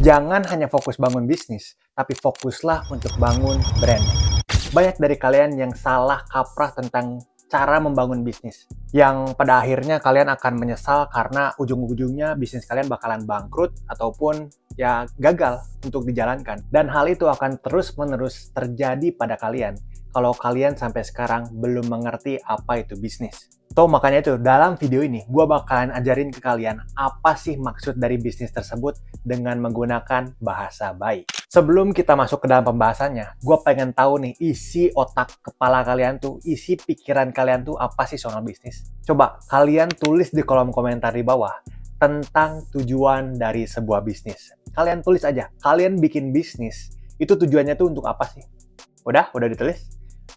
Jangan hanya fokus bangun bisnis, tapi fokuslah untuk bangun brand. Banyak dari kalian yang salah kaprah tentang cara membangun bisnis. Yang pada akhirnya kalian akan menyesal karena ujung-ujungnya bisnis kalian bakalan bangkrut ataupun ya gagal untuk dijalankan. Dan hal itu akan terus-menerus terjadi pada kalian kalau kalian sampai sekarang belum mengerti apa itu bisnis. So, makanya itu, dalam video ini, gue bakalan ajarin ke kalian apa sih maksud dari bisnis tersebut dengan menggunakan bahasa baik. Sebelum kita masuk ke dalam pembahasannya, gue pengen tahu nih, isi otak kepala kalian tuh, isi pikiran kalian tuh apa sih soal bisnis? Coba kalian tulis di kolom komentar di bawah tentang tujuan dari sebuah bisnis. Kalian tulis aja, kalian bikin bisnis, itu tujuannya tuh untuk apa sih? Udah ditulis?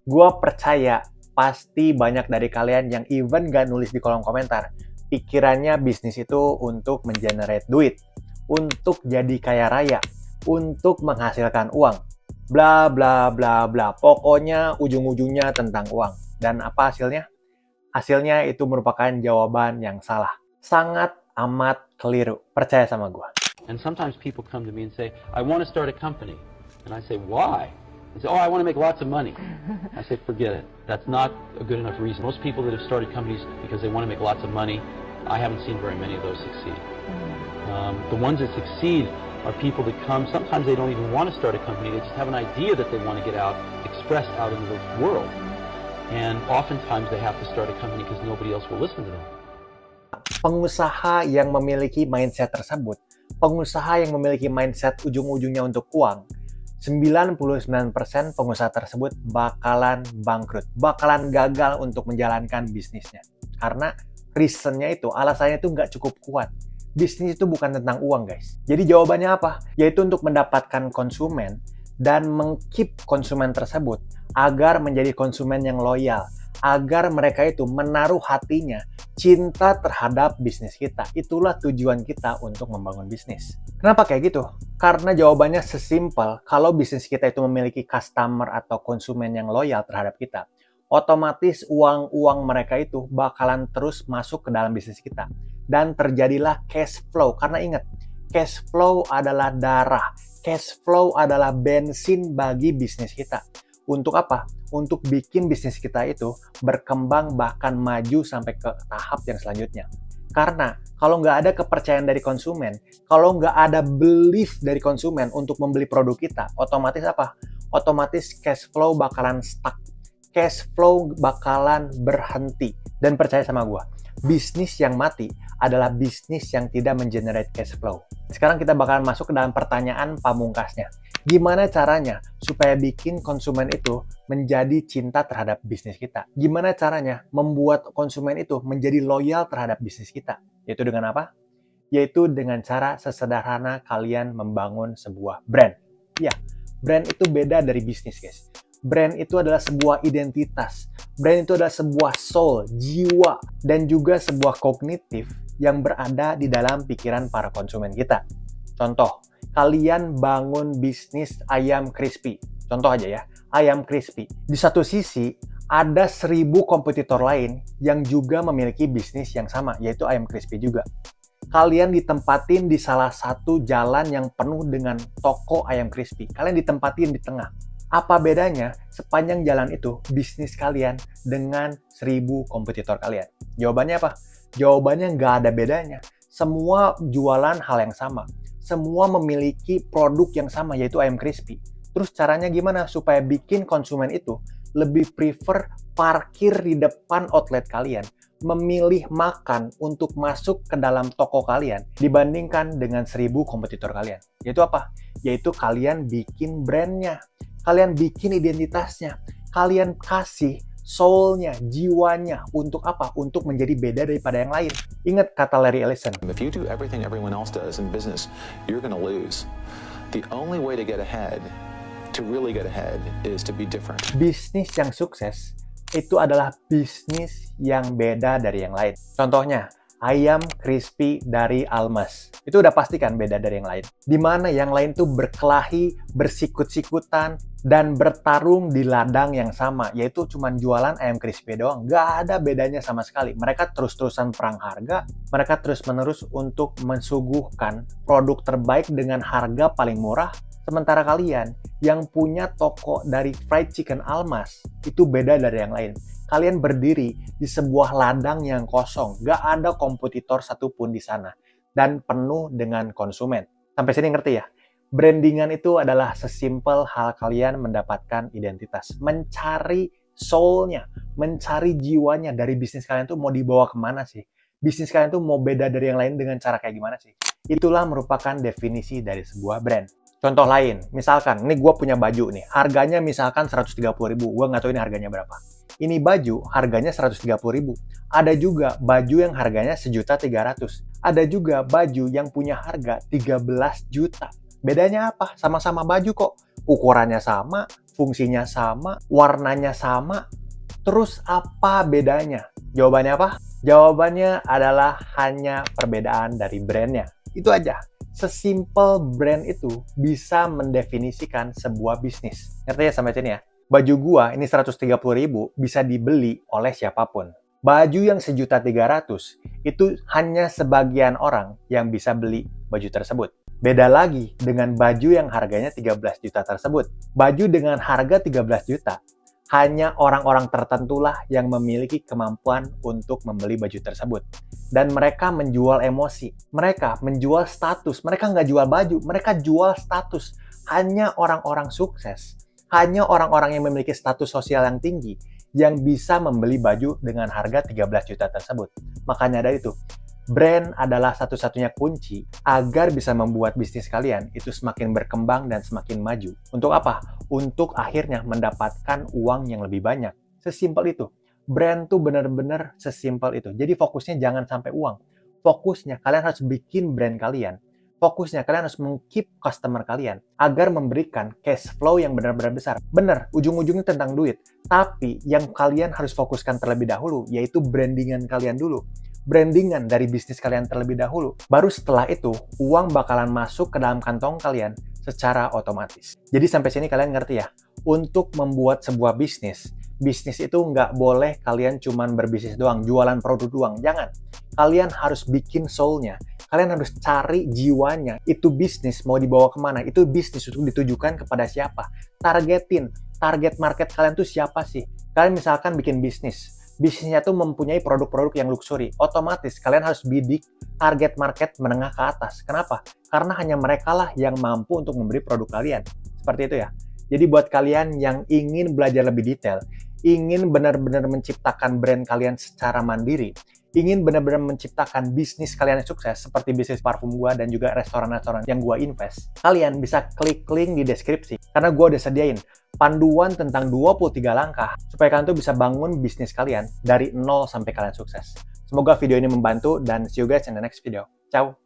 Gue percaya pasti banyak dari kalian yang even gak nulis di kolom komentar. Pikirannya bisnis itu untuk mengenerate duit, untuk jadi kaya raya, untuk menghasilkan uang. Bla bla bla bla. Pokoknya ujung-ujungnya tentang uang. Dan apa hasilnya? Hasilnya itu merupakan jawaban yang salah. Sangat amat keliru. Percaya sama gue. And sometimes people come to me and say, I want to start a company. And I say, why? They say, oh, I want to make lots of money. I say, forget it. That's not a good enough reason. Most people that have started companies because they want to make lots of money, I haven't seen very many of those succeed. The ones that succeed are people that come, sometimes they don't even want to start a company, they just have an idea that they want to get out, expressed out into the world. And oftentimes they have to start a company because nobody else will listen to them. Pengusaha yang memiliki mindset tersebut, pengusaha yang memiliki mindset ujung-ujungnya untuk uang, 99% pengusaha tersebut bakalan bangkrut, bakalan gagal untuk menjalankan bisnisnya. Karena reasonnya itu, alasannya itu nggak cukup kuat. Bisnis itu bukan tentang uang, guys. Jadi jawabannya apa? Yaitu untuk mendapatkan konsumen dan meng-keep konsumen tersebut agar menjadi konsumen yang loyal, agar mereka itu menaruh hatinya, cinta terhadap bisnis kita. Itulah tujuan kita untuk membangun bisnis. Kenapa kayak gitu? Karena jawabannya sesimpel, kalau bisnis kita itu memiliki customer atau konsumen yang loyal terhadap kita, otomatis uang-uang mereka itu bakalan terus masuk ke dalam bisnis kita. Dan terjadilah cash flow. Karena ingat, cash flow adalah darah. Cash flow adalah bensin bagi bisnis kita. Untuk apa? Untuk bikin bisnis kita itu berkembang bahkan maju sampai ke tahap yang selanjutnya. Karena kalau nggak ada kepercayaan dari konsumen, kalau nggak ada belief dari konsumen untuk membeli produk kita, otomatis apa? Otomatis cash flow bakalan stuck. Cash flow bakalan berhenti. Dan percaya sama gue, bisnis yang mati adalah bisnis yang tidak mengenerate cash flow. Sekarang kita bakalan masuk ke dalam pertanyaan pamungkasnya. Gimana caranya supaya bikin konsumen itu menjadi cinta terhadap bisnis kita? Gimana caranya membuat konsumen itu menjadi loyal terhadap bisnis kita? Yaitu dengan apa? Yaitu dengan cara sesederhana kalian membangun sebuah brand. Ya, brand itu beda dari bisnis, guys. Brand itu adalah sebuah identitas. Brand itu adalah sebuah soul, jiwa, dan juga sebuah kognitif yang berada di dalam pikiran para konsumen kita. Contoh, kalian bangun bisnis ayam crispy. Contoh aja ya, ayam crispy. Di satu sisi, ada 1000 kompetitor lain yang juga memiliki bisnis yang sama, yaitu ayam crispy juga. Kalian ditempatin di salah satu jalan yang penuh dengan toko ayam crispy. Kalian ditempatin di tengah. Apa bedanya sepanjang jalan itu bisnis kalian dengan 1000 kompetitor kalian? Jawabannya apa? Jawabannya nggak ada bedanya. Semua jualan hal yang sama. Semua memiliki produk yang sama, yaitu ayam crispy. Terus caranya gimana supaya bikin konsumen itu lebih prefer parkir di depan outlet kalian, memilih makan untuk masuk ke dalam toko kalian dibandingkan dengan 1000 kompetitor kalian? Yaitu apa? Yaitu kalian bikin brandnya, kalian bikin identitasnya, kalian kasih soul-nya, jiwanya. Untuk apa? Untuk menjadi beda daripada yang lain. Ingat kata Larry Ellison. If you do everything everyone else does in business, you're going to lose. The only way to get ahead, to really get ahead, is to be different. Bisnis yang sukses itu adalah bisnis yang beda dari yang lain. Contohnya, ayam crispy dari Almas. Itu udah pasti kan beda dari yang lain. Dimana yang lain tuh berkelahi, bersikut-sikutan, dan bertarung di ladang yang sama, yaitu cuman jualan ayam crispy doang. Gak ada bedanya sama sekali. Mereka terus-terusan perang harga, mereka terus-menerus untuk mensuguhkan produk terbaik dengan harga paling murah. Sementara kalian yang punya toko dari fried chicken Almas, itu beda dari yang lain. Kalian berdiri di sebuah ladang yang kosong, gak ada kompetitor satupun di sana, dan penuh dengan konsumen. Sampai sini ngerti ya? Brandingan itu adalah sesimpel hal kalian mendapatkan identitas. Mencari soul-nya, mencari jiwanya dari bisnis kalian tuh mau dibawa kemana sih? Bisnis kalian tuh mau beda dari yang lain dengan cara kayak gimana sih? Itulah merupakan definisi dari sebuah brand. Contoh lain, misalkan, ini gue punya baju nih, harganya misalkan 130.000, gue nggak tahu ini harganya berapa. Ini baju harganya 130.000. Ada juga baju yang harganya 1.300.000. Ada juga baju yang punya harga 13 juta. Bedanya apa? Sama-sama baju kok. Ukurannya sama, fungsinya sama, warnanya sama. Terus apa bedanya? Jawabannya apa? Jawabannya adalah hanya perbedaan dari brandnya. Itu aja. Sesimpel brand itu bisa mendefinisikan sebuah bisnis. Ngerti ya sampai sini ya? Baju gua ini 130.000 bisa dibeli oleh siapapun. Baju yang 1.300.000 itu hanya sebagian orang yang bisa beli baju tersebut. Beda lagi dengan baju yang harganya 13 juta tersebut. Baju dengan harga 13 juta, hanya orang-orang tertentulah yang memiliki kemampuan untuk membeli baju tersebut. Dan mereka menjual emosi, mereka menjual status, mereka nggak jual baju, mereka jual status. Hanya orang-orang sukses, hanya orang-orang yang memiliki status sosial yang tinggi yang bisa membeli baju dengan harga 13 juta tersebut. Makanya dari itu, brand adalah satu-satunya kunci agar bisa membuat bisnis kalian itu semakin berkembang dan semakin maju. Untuk apa? Untuk akhirnya mendapatkan uang yang lebih banyak. Sesimpel itu. Brand tuh bener-bener sesimpel itu. Jadi fokusnya jangan sampai uang. Fokusnya kalian harus bikin brand kalian. Fokusnya kalian harus meng-keep customer kalian agar memberikan cash flow yang benar-benar besar. Bener, ujung-ujungnya tentang duit. Tapi yang kalian harus fokuskan terlebih dahulu yaitu brandingan kalian dulu. Brandingan dari bisnis kalian terlebih dahulu. Baru setelah itu, uang bakalan masuk ke dalam kantong kalian secara otomatis. Jadi sampai sini kalian ngerti ya? Untuk membuat sebuah bisnis itu nggak boleh kalian cuman berbisnis doang, jualan produk doang. Jangan. Kalian harus bikin soul-nya. Kalian harus cari jiwanya. Itu bisnis mau dibawa kemana? Itu bisnis untuk ditujukan kepada siapa? Target market kalian tuh siapa sih? Kalian misalkan bikin bisnisnya tuh mempunyai produk-produk yang luxury. Otomatis kalian harus bidik target market menengah ke atas. Kenapa? Karena hanya mereka lah yang mampu untuk memberi produk kalian. Seperti itu ya. Jadi buat kalian yang ingin belajar lebih detail, ingin benar-benar menciptakan brand kalian secara mandiri, ingin benar-benar menciptakan bisnis kalian yang sukses, seperti bisnis parfum gua dan juga restoran-restoran yang gua invest, kalian bisa klik link di deskripsi. Karena gua udah sediain panduan tentang 23 langkah supaya kalian tuh bisa bangun bisnis kalian dari nol sampai kalian sukses. Semoga video ini membantu dan see you guys in the next video. Ciao!